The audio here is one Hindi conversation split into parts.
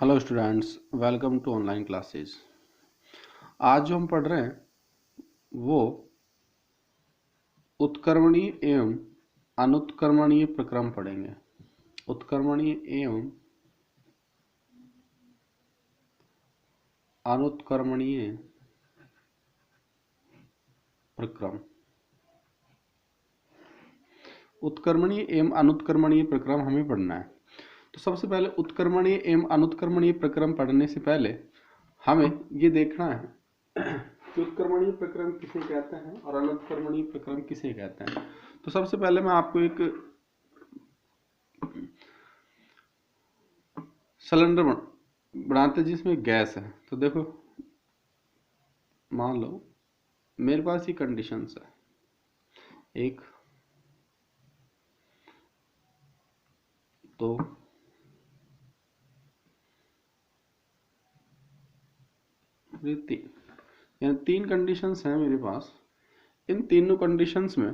Hello students, welcome to online classes. आज जो हम पढ़ रहे हैं वो उत्क्रमणीय एवं अनुत्क्रमणीय प्रक्रम पढ़ेंगे। उत्क्रमणीय एवं अनुत्क्रमणीय प्रक्रम। उत्क्रमणीय एवं अनुत्क्रमणीय प्रक्रम हमें पढ़ना है। तो सबसे पहले उत्क्रमणीय एवं अनुत्क्रमणीय प्रक्रम पढ़ने से पहले हमें ये देखना है कि उत्क्रमणीय प्रक्रम किसे कहते हैं और अनुत्क्रमणीय प्रक्रम किसे कहते हैं। तो सबसे पहले मैं आपको एक सिलेंडर बनाते हैं जिसमें गैस है। तो देखो, मान लो मेरे पास ये कंडीशंस है, एक, दो, तीन, यानी तीन कंडीशंस हैं मेरे पास। इन तीनों कंडीशंस में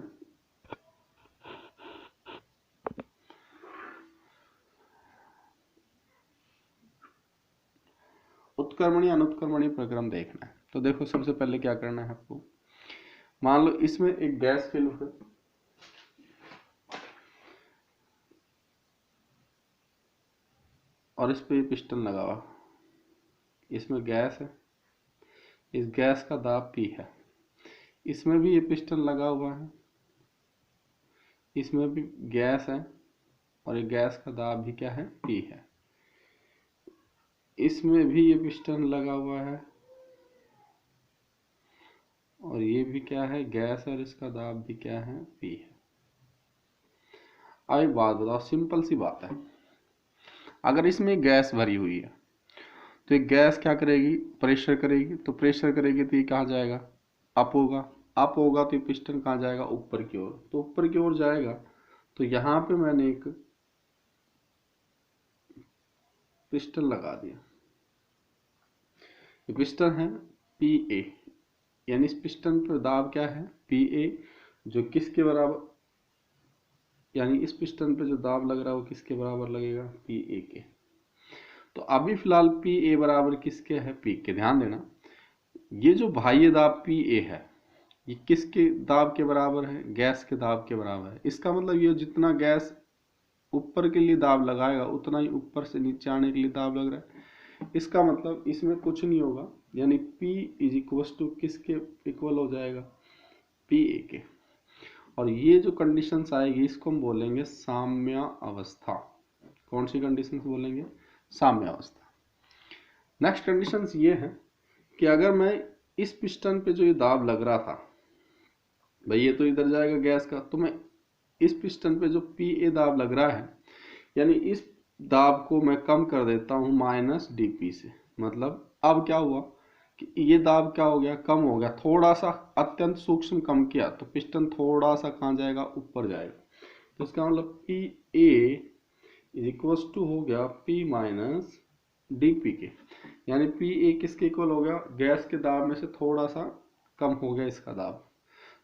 उत्क्रमणीय अनुत्क्रमणीय प्रक्रम देखना है। तो देखो, सबसे पहले क्या करना है आपको, मान लो इसमें एक गैस फिल है और इस पे पिस्टन लगा हुआ। इसमें गैस है, इस गैस का दाब P है। इसमें भी ये पिस्टन लगा हुआ है, इसमें भी गैस है और ये गैस का दाब भी क्या है, P है। इसमें भी ये पिस्टन लगा हुआ है और ये भी क्या है, गैस, और इसका दाब भी क्या है, P है। अब एक बात बताओ, सिंपल सी बात है, अगर इसमें गैस भरी हुई है तो ये गैस क्या करेगी, प्रेशर करेगी। तो प्रेशर करेगी तो ये कहाँ जाएगा, अप होगा। अप होगा तो ये पिस्टन कहाँ जाएगा, ऊपर की ओर। तो ऊपर की ओर जाएगा तो यहाँ पे मैंने एक पिस्टन लगा दिया। ये पिस्टन है PA, यानी इस पिस्टन पर दाब क्या है, PA, जो किसके बराबर, यानी इस पिस्टन पे जो दाब लग रहा है वो किसके बराबर लगेगा, PA के। तो अभी फिलहाल PA बराबर किसके है, P के। ध्यान देना, ये जो बाह्य दाब PA है ये किसके दाब के बराबर है, गैस के दाब के बराबर है। इसका मतलब ये जितना गैस ऊपर के लिए दाब लगाएगा उतना ही ऊपर से नीचे आने के लिए दाब लग रहा है। इसका मतलब इसमें कुछ नहीं होगा, यानी P इज इक्वल टू किसके इक्वल हो जाएगा, PA के। और ये जो कंडीशंस आएगी इसको हम बोलेंगे साम्य अवस्था। कौन सी कंडीशंस बोलेंगे, साम्य अवस्था। नेक्स्ट कंडीशंस ये है कि अगर मैं इस पिस्टन पे जो ये दाब लग रहा था, भाई ये तो इधर जाएगा गैस का, तो मैं इस पिस्टन पे जो PA दाब लग रहा है, यानी इस दाब को मैं कम कर देता हूं -dP से। मतलब अब क्या हुआ कि ये दाब क्या हो गया, कम हो गया, थोड़ा सा अत्यंत सूक्ष्म कम किया तो पिस्टन थोड़ा सा कहाँ जाएगा, ऊपर जाएगा। तो इसका मतलब PA इज इक्वल टू हो गया P माइनस dP के, यानी PA किसके इक्वल हो गया, गैस के दाब में से थोड़ा सा कम हो गया इसका दाब,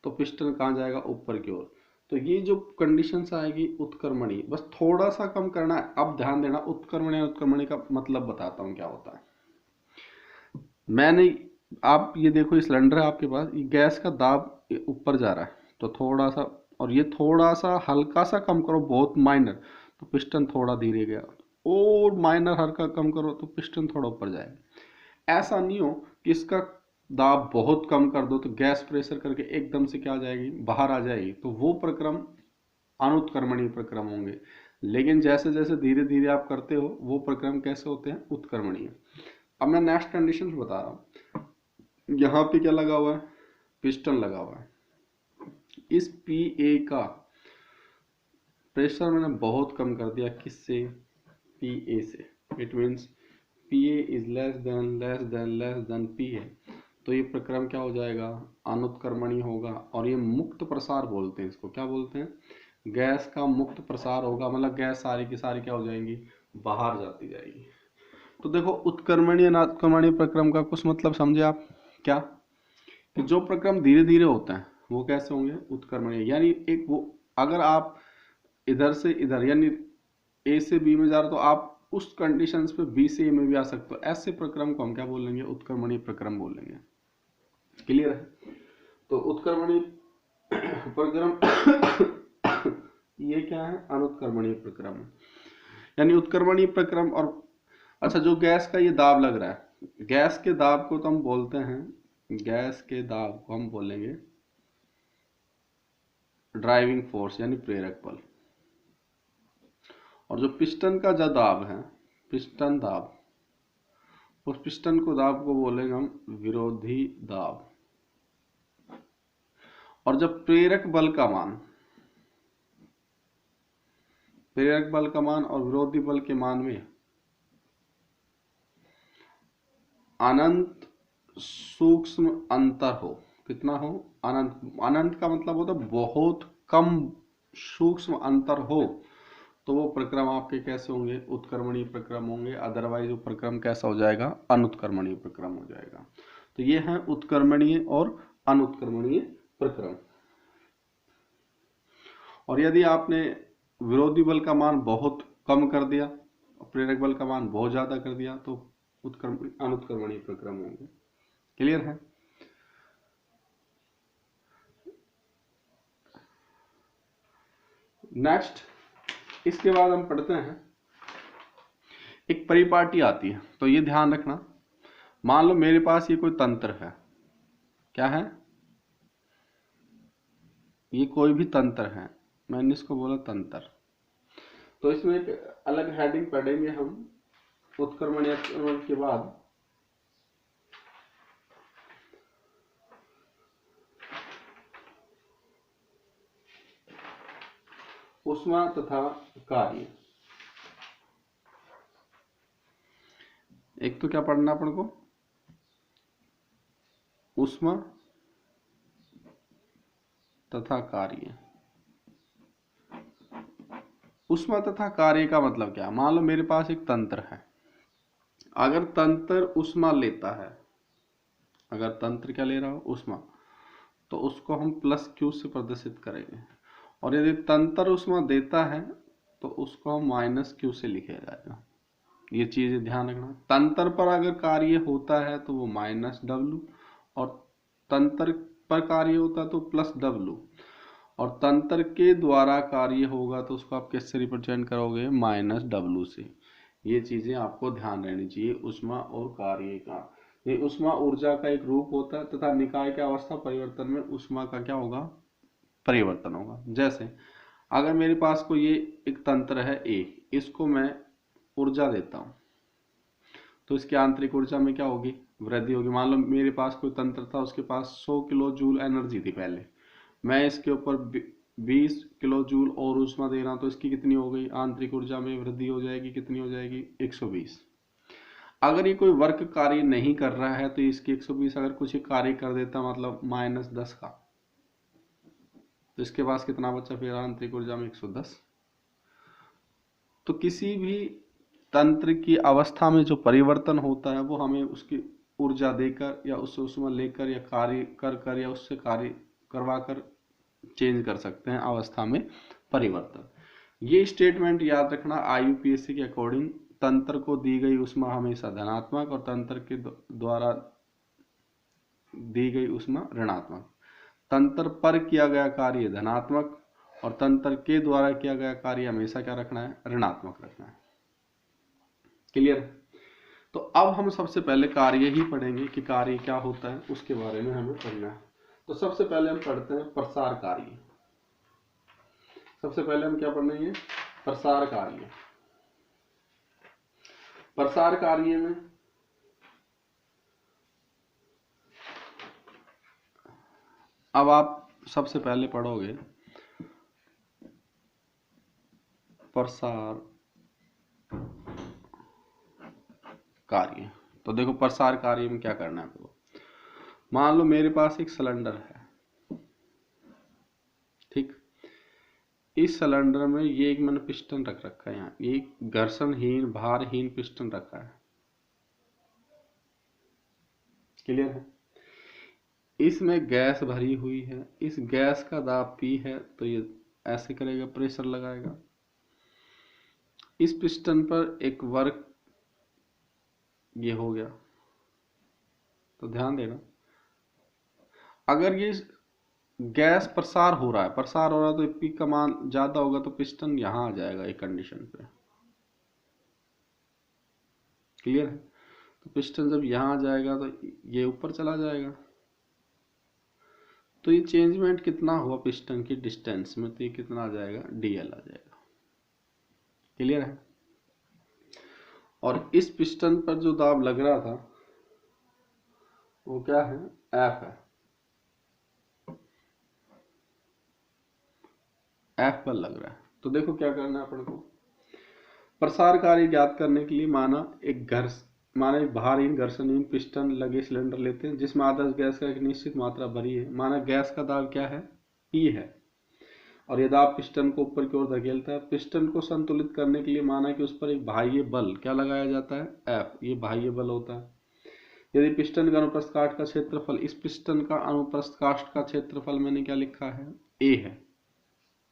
तो पिस्टन कहाँ जाएगा, ऊपर की ओर। तो ये जो कंडीशंस आएगी उत्क्रमणीय, बस थोड़ा सा कम करना है। अब ध्यान देना, उत्क्रमणीय उत्क्रमणीय का मतलब बताता हूँ क्या होता है। मैंने, आप ये देखो, ये सिलेंडर है आपके पास, ये गैस का दाब ऊपर जा रहा है तो थोड़ा सा, और ये थोड़ा सा हल्का सा कम करो, बहुत माइनर, तो पिस्टन थोड़ा धीरे गया, और माइनर हल्का कम करो तो पिस्टन थोड़ा ऊपर जाएगा। ऐसा नहीं हो कि इसका दाब बहुत कम कर दो तो गैस प्रेशर करके एकदम से क्या आ जाएगी, बाहर आ जाएगी, तो वो प्रक्रम अनुत्क्रमणीय प्रक्रम होंगे। लेकिन जैसे जैसे धीरे धीरे आप करते हो वो प्रक्रम कैसे होते हैं, उत्क्रमणीय। अब मैं नेक्स्ट कंडीशन बता रहा हूं। यहाँ पे क्या लगा हुआ है, पिस्टन लगा हुआ है। इस PA का प्रेशर मैंने बहुत कम कर दिया, किससे, PA से। It means PA is less than P है, तो ये प्रक्रम क्या हो जाएगा, अनुत्क्रमणीय होगा। और ये मुक्त प्रसार बोलते हैं इसको, क्या बोलते हैं, गैस का मुक्त प्रसार होगा। मतलब गैस सारी की सारी क्या हो जाएंगी, बाहर जाती जाएगी। तो देखो, उत्क्रमणीय अनुत्क्रमणीय प्रक्रम का कुछ मतलब समझे आप क्या, कि जो प्रक्रम धीरे धीरे होते हैं वो कैसे होंगे, उत्क्रमणीय। यानी एक वो, अगर आप इधर से इधर यानी A से B में जा रहे हो तो आप उस कंडीशंस पे बी से ए में भी आ सकते हो। ऐसे प्रक्रम को हम क्या बोलेंगे? उत्क्रमणीय प्रक्रम बोलेंगे। क्लियर है? तो उत्क्रमणीय प्रक्रम ये क्या है? अनुत्क्रमणीय प्रक्रम। यानी उत्क्रमणीय प्रक्रम। और अच्छा, जो गैस का ये दाब लग रहा है, गैस के दाब को तो हम बोलते हैं, गैस के दाब को हम बोलेंगे ड्राइविंग फोर्स यानी प्रेरक बल। और जो पिस्टन का जो दाब है, पिस्टन दाब, उस पिस्टन को दाब को बोलेंगे हम विरोधी दाब। और जब प्रेरक बल का मान और विरोधी बल के मान में अनंत सूक्ष्म अंतर हो, कितना हो? अनंत। अनंत का मतलब होता है बहुत कम सूक्ष्म अंतर हो, तो वो प्रक्रम आपके कैसे होंगे? उत्क्रमणीय प्रक्रम होंगे। अदरवाइज वो प्रक्रम कैसा हो जाएगा? अनुत्क्रमणीय प्रक्रम हो जाएगा। तो ये है उत्क्रमणीय और अनुत्क्रमणीय प्रक्रम। और यदि आपने विरोधी बल का मान बहुत कम कर दिया और प्रेरक बल का मान बहुत ज्यादा कर दिया, तो अनुत्क्रमणीय प्रक्रम होंगे। क्लियर है? नेक्स्ट, इसके बाद हम पढ़ते हैं, एक परिपाटी आती है। तो ये ध्यान रखना, मान लो मेरे पास ये कोई तंत्र है। क्या है? ये कोई भी तंत्र है, मैंने इसको बोला तंत्र। तो इसमें एक अलग हेडिंग पढ़ेंगे हम, उत्क्रमण उत्क्रमण के बाद ऊष्मा तथा कार्य। एक तो क्या पढ़ना अपन को? ऊष्मा तथा कार्य। ऊष्मा तथा कार्य का मतलब क्या? मान लो मेरे पास एक तंत्र है, अगर तंत्र ऊष्मा लेता है, अगर तंत्र क्या ले रहा हो? ऊष्मा, तो उसको हम प्लस क्यू से प्रदर्शित करेंगे। और यदि तंत्र ऊष्मा देता है तो उसको हम माइनस क्यू से लिखा जाएगा। ये चीज ध्यान रखना। तंत्र पर अगर कार्य होता है तो वो माइनस डब्लू, और तंत्र पर कार्य होता है तो प्लस डब्लू, और तंत्र के द्वारा कार्य होगा तो उसको आप किससे रिप्रेजेंट करोगे? माइनस डब्लू से। ये चीजें आपको ध्यान रहनी चाहिए ऊष्मा और कार्य का। ये ऊष्मा ऊर्जा का एक रूप होता है तथा निकाय के अवस्था परिवर्तन में ऊष्मा का क्या होगा? परिवर्तन होगा। जैसे अगर मेरे पास कोई ये एक तंत्र है ए, इसको मैं ऊर्जा देता हूं तो इसकी आंतरिक ऊर्जा में क्या होगी? वृद्धि होगी। मान लो मेरे पास कोई तंत्र था, उसके पास 100 किलो जूल एनर्जी थी पहले, मैं इसके ऊपर 20 किलो जूल और ऊष्मा दे रहा हूं, तो इसकी कितनी हो गई? आंतरिक ऊर्जा में वृद्धि हो जाएगी। कितनी हो जाएगी? 120। अगर ये कोई वर्क कार्य नहीं कर रहा है तो इसकी 120 अगर कुछ कार्य कर देता, मतलब -10 का, तो इसके पास कितना बचा फिर? आंतरिक ऊर्जा में 110। तो किसी भी तंत्र की अवस्था में जो परिवर्तन होता है वो हमें उसकी ऊर्जा देकर या उससे ऊष्मा लेकर या कार्य कर या उससे कार्य करवा कर चेंज कर सकते हैं अवस्था में परिवर्तन। ये स्टेटमेंट याद रखना। आईयूपीएससी के अकॉर्डिंग तंत्र को दी गई ऊष्मा हमेशा धनात्मक और तंत्र के द्वारा दी गई ऊष्मा ऋणात्मक। तंत्र पर किया गया कार्य धनात्मक और तंत्र के द्वारा किया गया कार्य हमेशा क्या रखना है? ऋणात्मक रखना है। क्लियर? तो अब हम सबसे पहले कार्य ही पढ़ेंगे कि कार्य क्या होता है, उसके बारे में हमें पढ़ना है। तो सबसे पहले हम पढ़ते हैं प्रसार कार्य। सबसे पहले हम क्या पढ़ेंगे? प्रसार कार्य। प्रसार कार्य में अब आप सबसे पहले पढ़ोगे प्रसार कार्य। तो देखो प्रसार कार्य में क्या करना है आपको। मान लो मेरे पास एक सिलेंडर है, ठीक। इस सिलेंडर में ये एक मैंने पिस्टन रख रखा है, यहाँ एक घर्षणहीन भारहीन पिस्टन रखा है। क्लियर है? इसमें गैस भरी हुई है, इस गैस का दाब P है, तो ये ऐसे करेगा, प्रेशर लगाएगा। इस पिस्टन पर एक वर्क ये हो गया, तो ध्यान देना अगर ये गैस प्रसार हो रहा है तो पी का मान ज्यादा होगा तो पिस्टन यहां आ जाएगा एक कंडीशन पे। क्लियर है? तो पिस्टन जब यहां आ जाएगा तो ये ऊपर चला जाएगा। तो ये चेंजमेंट कितना हुआ पिस्टन की डिस्टेंस में, तो ये कितना आ जाएगा, डीएल आ जाएगा। क्लियर है? और इस पिस्टन पर जो दाब लग रहा था वो क्या है, एफ है। एफ पर लग रहा है। तो देखो क्या करना है अपन को, प्रसार कार्य ज्ञात करने के लिए माना एक भारहीन घर्षणहीन पिस्टन लगे सिलेंडर लेते हैं जिसमें आदर्श गैस का एक निश्चित मात्रा भरी है। माना गैस का दाब क्या है, पी है, और यह दाब पिस्टन को ऊपर की ओर धकेलता है। पिस्टन को संतुलित करने के लिए माना कि उस पर एक बाह्य बल क्या लगाया जाता है, एफ, ये बाह्य बल होता है। यदि पिस्टन का अनुप्रस्थ काष्ठ का क्षेत्रफल, इस पिस्टन का अनुप्रस्थ काष्ठ का क्षेत्रफल मैंने क्या लिखा है, ए है,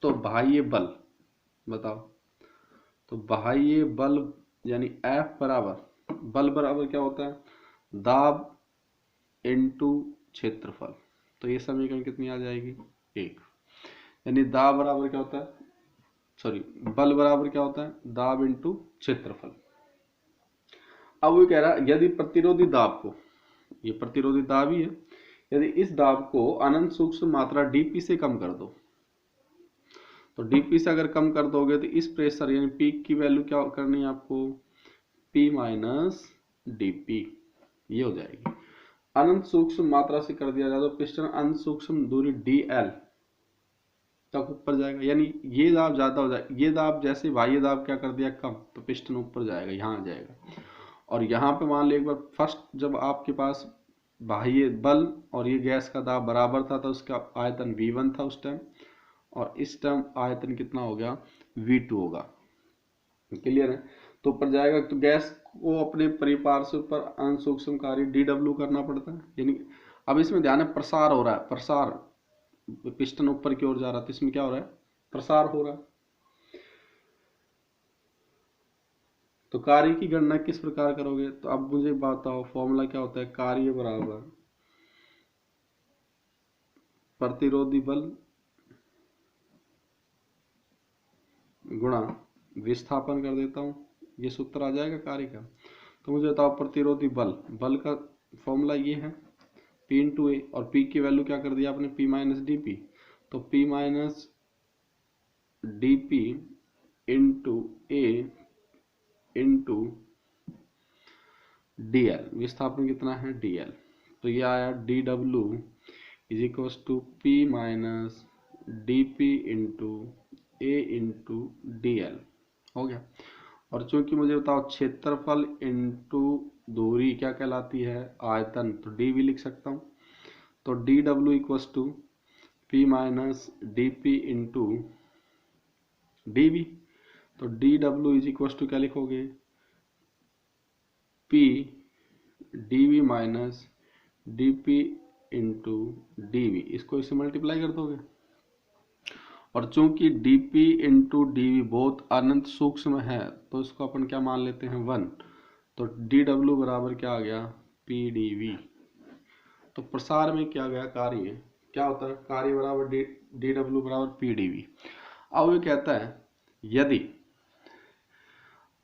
तो बाह्य बल बताओ, तो बाह्य बल यानी एफ बराबर, बल बराबर क्या होता है, दाब इनटू क्षेत्रफल। तो ये समीकरण कितनी आ जाएगी, एक। यानी दाब बराबर क्या होता है, सॉरी, बल बराबर क्या होता है, दाब इनटू क्षेत्रफल। अब वो कह रहा है यदि प्रतिरोधी दाब को, ये प्रतिरोधी दाब ही है, यदि इस दाब को अनंत सूक्ष्म मात्रा डीपी से कम कर दो, तो डीपी से अगर कम कर दोगे तो इस प्रेशर यानी पीक की वैल्यू क्या करनी है आपको, पी माइनस डीपी, ये हो जाएगी। अनंत सूक्ष्म मात्रा से कर दिया जाए तो पिस्टन अनंत सूक्ष्म दूरी डीएल तक ऊपर जाएगा, यानी ये दाब ज्यादा हो जाएगा। ये दाब जैसे बाह्य दाब क्या कर दिया कम, तो पिस्टन ऊपर जाएगा, यहाँ आ जाएगा। और यहाँ पे मान लो एक बार फर्स्ट जब आपके पास बाह्य बल और ये गैस का दाब बराबर था तो उसका आयतन V1 था उस टाइम, और इस टाइम आयतन कितना हो गया, V2 होगा। क्लियर है? तो ऊपर जाएगा तो गैस को अपने परिपार्श्व पर अनसूक्ष्म कार्य DW करना पड़ता है। यानी अब इसमें ध्यान है प्रसार हो रहा है, प्रसार, पिस्टन ऊपर की ओर जा रहा है तो इसमें क्या हो रहा है, प्रसार हो रहा है। तो कार्य की गणना किस प्रकार करोगे, तो अब मुझे बताओ फॉर्मूला क्या होता है, कार्य बराबर प्रतिरोधी बल गुणा विस्थापन कर देता हूं, ये सूत्र आ जाएगा कार्य का। तो मुझे बताओ प्रतिरोधी बल, बल का फॉर्मूला ये है P इंटू ए, और P की वैल्यू क्या कर दिया आपने, P माइनस डी पी, तो P minus d P into A into DL, विस्थापन कितना है DL, तो ये आया DW is equal to P minus d P into A into DL, हो गया। और चूंकि मुझे बताओ क्षेत्रफल इंटू दूरी क्या कहलाती है, आयतन, तो डी भी लिख सकता हूँ। तो DW equal to P minus d P into DV, तो DW इज इक्वल टू क्या लिखोगे, P dV minus d P into d, इसको इससे मल्टीप्लाई कर दोगे। और चूंकि dp इंटू डी बहुत अनंत सूक्ष्म है तो इसको अपन क्या मान लेते हैं 1, तो dw बराबर क्या आ गया, pdv। तो प्रसार में क्या गया कार्य, क्या होता है, कार्य बराबर dw बराबर pdv। अब ये कहता है यदि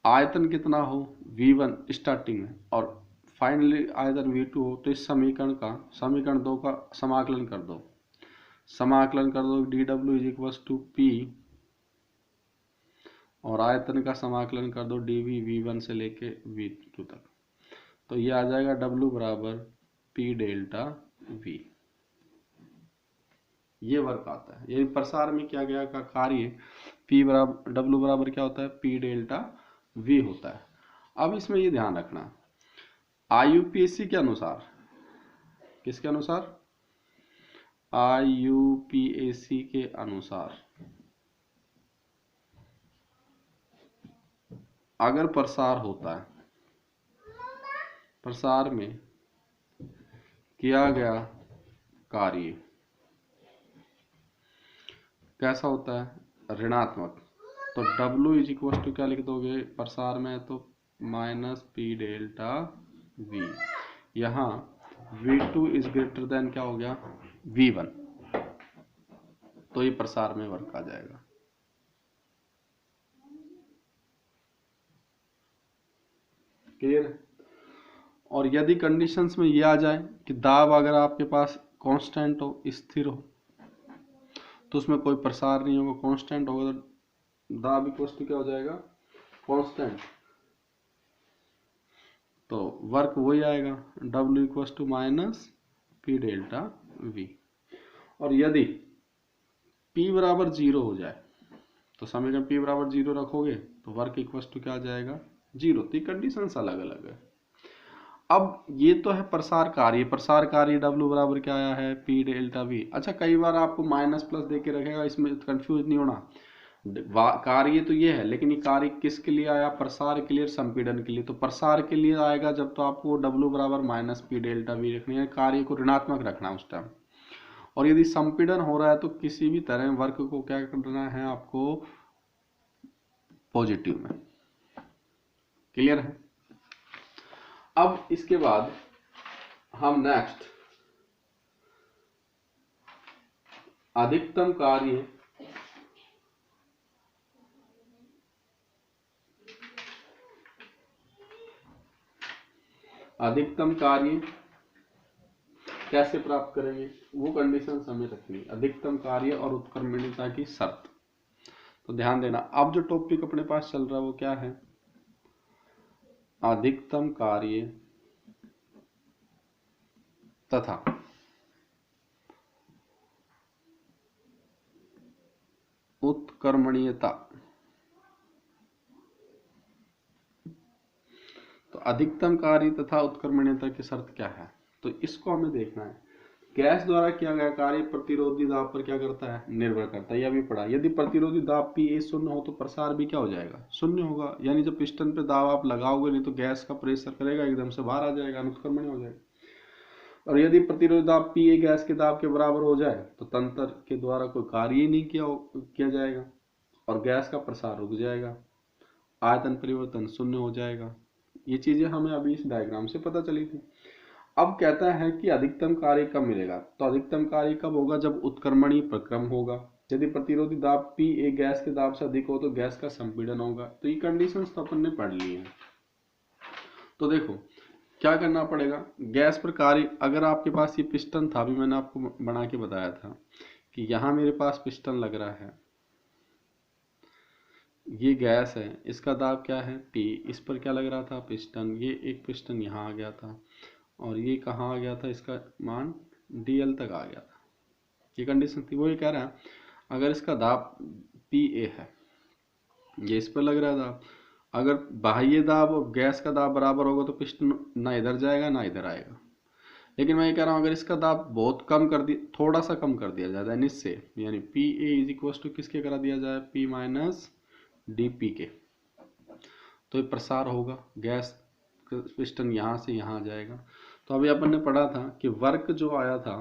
आयतन कितना हो v1 स्टार्टिंग में और फाइनली आयतन v2 हो, तो इस समीकरण 2 का समाकलन कर दो, DW is equal to P, और आयतन का समाकलन कर दो dV V1 से लेके V2 तक, तो ये आ जाएगा W बराबर P डेल्टा V। ये वर्क आता है, ये प्रसार में क्या गया का कार्य P बराबर W बराबर क्या होता है, P डेल्टा V होता है। अब इसमें ये ध्यान रखना IUPAC के अनुसार, किसके अनुसार, IUPAC के अनुसार अगर प्रसार होता है, प्रसार में किया गया कार्य कैसा होता है, ऋणात्मक, तो W इज इक्वल टू क्या लिख दोगे प्रसार में, तो माइनस पी डेल्टा V। यहाँ V2 इज ग्रेटर देन क्या हो गया V1, तो ये प्रसार में वर्क आ जाएगा। क्लियर है? और यदि कंडीशंस में ये आ जाए कि दाब अगर आपके पास कांस्टेंट हो, स्थिर हो, तो उसमें कोई प्रसार नहीं होगा। कांस्टेंट होगा तो दाब इक्वल टू क्या हो जाएगा कांस्टेंट, तो वर्क वही आएगा W equal to minus p delta V। और यदि P बराबर 0 हो जाए तो समीकरण P बराबर 0 रखोगे तो वर्क इक्वल टू क्या आ जाएगा 0। तो ये कंडीशंस अलग अलग है। अब ये तो है प्रसार कार्य W बराबर क्या आया है P डेल्टा V। अच्छा, कई बार आपको माइनस प्लस दे के रखेगा, इसमें कंफ्यूज नहीं होना। कार्य तो ये है, लेकिन ये कार्य किसके लिए आया, प्रसार के लिए, संपीड़न के लिए। तो प्रसार के लिए आएगा जब तो आपको W बराबर माइनस पी डेल्टा V रखनी है, कार्य को ऋणात्मक रखना उस टाइम। और यदि संपीड़न हो रहा है तो किसी भी तरह वर्क को क्या करना है आपको पॉजिटिव में। क्लियर है? अब इसके बाद हम नेक्स्ट अधिकतम कार्य कैसे प्राप्त करेंगे, वो कंडीशन हमें रखनी। अधिकतम कार्य और उत्क्रमणीयता की शर्त। तो ध्यान देना, अब जो टॉपिक अपने पास चल रहा है वो क्या है, अधिकतम कार्य तथा उत्क्रमणीयता। तो अधिकतम कार्य तथा उत्क्रमणीयता की शर्त क्या है, तो इसको हमें देखना है। गैस द्वारा किया गया कार्य प्रतिरोधी दाब पर क्या करता है, निर्भर करता है। यह भी पढ़ा, यदि प्रतिरोधी दाब PA शून्य हो तो प्रसार भी क्या हो जाएगा, शून्य होगा। यानी जब पिस्टन पे दाब आप लगाओगे नहीं तो गैस का प्रेशर करेगा, एकदम से बाहर आ जाएगा, अनुत्क्रमणीय हो जाएगा। और यदि प्रतिरोधी दाब PA गैस के दाब के बराबर हो जाए तो तंत्र के द्वारा कोई कार्य ही नहीं किया जाएगा और गैस का प्रसार रुक जाएगा, आयतन परिवर्तन शून्य हो जाएगा। ये चीजें हमें अभी इस डायग्राम से पता चली थी। अब कहता है कि अधिकतम कार्य कब मिलेगा, तो अधिकतम कार्य कब होगा, जब उत्क्रमणीय प्रक्रम होगा। यदि प्रतिरोधी दाब PA गैस के दाब से अधिक हो तो गैस का संपीड़न होगा। तो ये कंडीशंस तो अपन ने पढ़ ली है। तो देखो क्या करना पड़ेगा, गैस पर कार्य, अगर आपके पास ये पिस्टन था, अभी मैंने आपको बना के बताया था कि यहाँ मेरे पास पिस्टन लग रहा है, ये गैस है, इसका दाब क्या है P, इस पर क्या लग रहा था पिस्टन, ये एक पिस्टन यहाँ आ गया था और ये कहाँ आ गया था, इसका मान DL तक आ गया था। ये कंडीशन थी। वो ये कह रहा है अगर इसका दाब PA है, ये इस पर लग रहा दाब, अगर बाह्य दाब और गैस का दाब बराबर होगा तो पिस्टन ना इधर जाएगा ना इधर आएगा। लेकिन मैं ये कह रहा हूँ अगर इसका दाब बहुत कम कर दिया, थोड़ा सा कम कर दिया जाए इससे, यानी PA इज इक्वल टू किसके करा दिया जाए, P माइनस DP के, तो ये प्रसार होगा, गैस पिस्टन यहाँ से यहाँ जाएगा। तो अभी अपन ने पढ़ा था कि वर्क जो आया था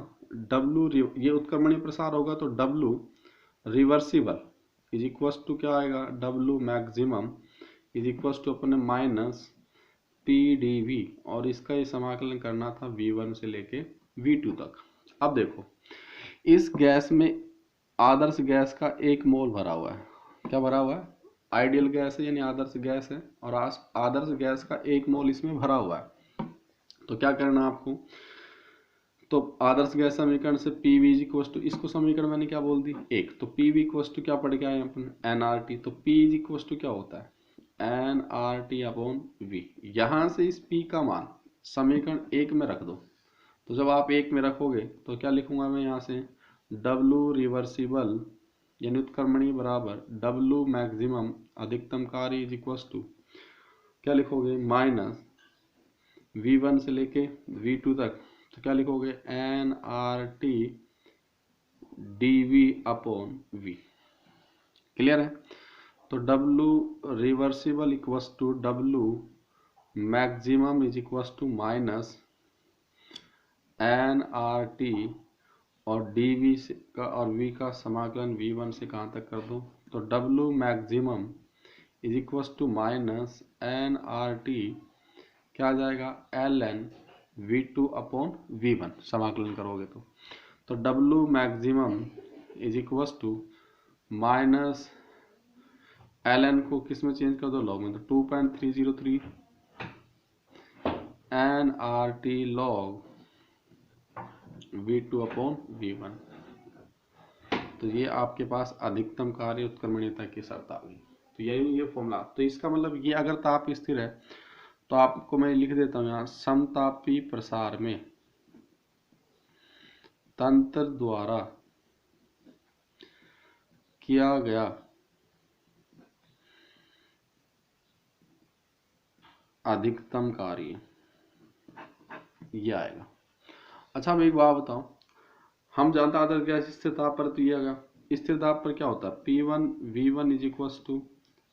W, ये उत्क्रमणीय प्रसार होगा तो W reversible is equal to क्या आएगा, W maximum is equal to अपन ने माइनस PdV, और इसका ये समाकलन करना था V1 से लेके V2 तक। अब देखो इस गैस में आदर्श गैस का 1 मोल भरा हुआ है, क्या भरा हुआ है, आइडियल गैस है यानी आदर्श गैस है, और आदर्श गैस का 1 मोल इसमें भरा हुआ है। तो क्या करना आपको, तो आदर्श गैस समीकरण से PV इज इक्वल टू, इसको समीकरण मैंने क्या बोल दी 1, तो PV इक्वल टू क्या पड़ गया अपन nRT, तो P इज इक्वल टू क्या होता है nRT अपॉन V। यहाँ से इस P का मान समीकरण 1 में रख दो, तो जब आप 1 में रखोगे तो क्या लिखूंगा मैं यहाँ से, W रिवर्सिबल यानी उत्क्रमणीय बराबर W मैक्सिमम अधिकतम कार्य इज इक्वल टू क्या लिखोगे, माइनस V1 से लेके V2 तक, तो क्या लिखोगे nRT dV upon V। Clear है? तो W reversible equal to W maximum is equal to minus nRT और dV का और V का समाकलन V1 से कहाँ तक कर दो तो W maximum is equal to minus NRT क्या आ जाएगा, ln V2 अपॉन V1 समाकलन करोगे तो W maximum is equal to minus ln को किस में चेंज कर दो, लॉग में, तो 2.303 NRT log V2 upon V1। तो ये आपके पास अधिकतम कार्य उत्क्रमणीयता की शर्त आ गई। तो यही ये फॉर्मूला। तो इसका मतलब ये अगर ताप स्थिर है तो आपको मैं लिख देता हूँ यहाँ, समतापी प्रसार में तंत्र द्वारा किया गया अधिकतम कार्य, ये आएगा। अच्छा अब एक बात बताओ, हम जानते आदर्श गैस स्थिर ताप पर तो ये आएगा, स्थिर ताप पर क्या होता है, P1 V1 is equal to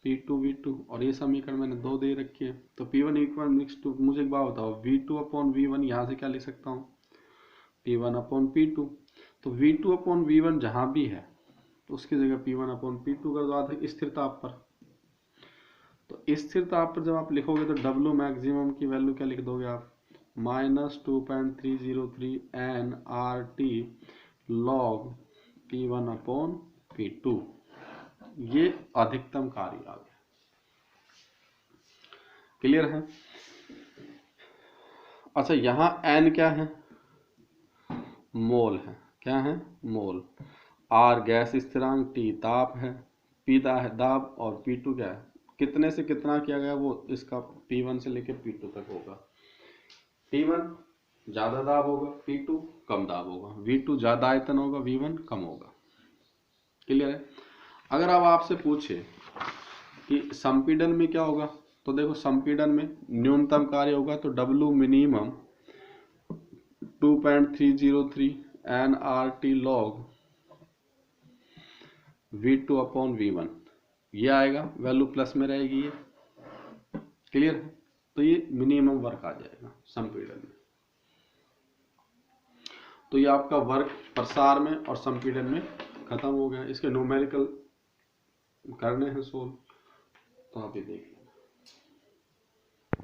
P2 V2, और ये समीकरण मैंने 2 दे रखी है। तो P1 इक्वल टू, मुझे एक बात बताओ, V2 अपॉन V1 यहाँ से क्या लिख सकता हूँ, P1 अपॉन P2। तो V2 अपॉन V1 जहाँ भी है तो उसकी जगह P1 अपॉन P2 कर दो स्थिर ताप पर। तो स्थिर ताप पर जब आप लिखोगे तो W मैक्सिमम की वैल्यू क्या लिख दोगे आप, minus 2.303 NRT log P1 upon P2। ये अधिकतम कार्य आ गया। क्लियर है। अच्छा यहाँ N क्या है, मोल है, क्या है, मोल। R गैस स्थिरांक, T ताप है, P दाब, और P2 क्या है, कितने से कितना किया गया वो इसका P1 से लेके P2 तक होगा। P1 ज्यादा दाब होगा, P2 कम दाब होगा, V2 ज्यादा आयतन होगा, V1 कम होगा। क्लियर है। अगर अब आपसे पूछे कि संपीड़न में क्या होगा, तो देखो संपीड़न में न्यूनतम कार्य होगा तो W minimum 2.303 NRT log V2 upon V1, ये आएगा, वैल्यू प्लस में रहेगी ये। क्लियर है। तो ये मिनिमम वर्क आ जाएगा संपीड़न में। तो ये आपका वर्क प्रसार में और संपीड़न में खत्म हो गया। इसके न्यूमेरिकल करने हैं सोल्व, तो आप ये देखिए।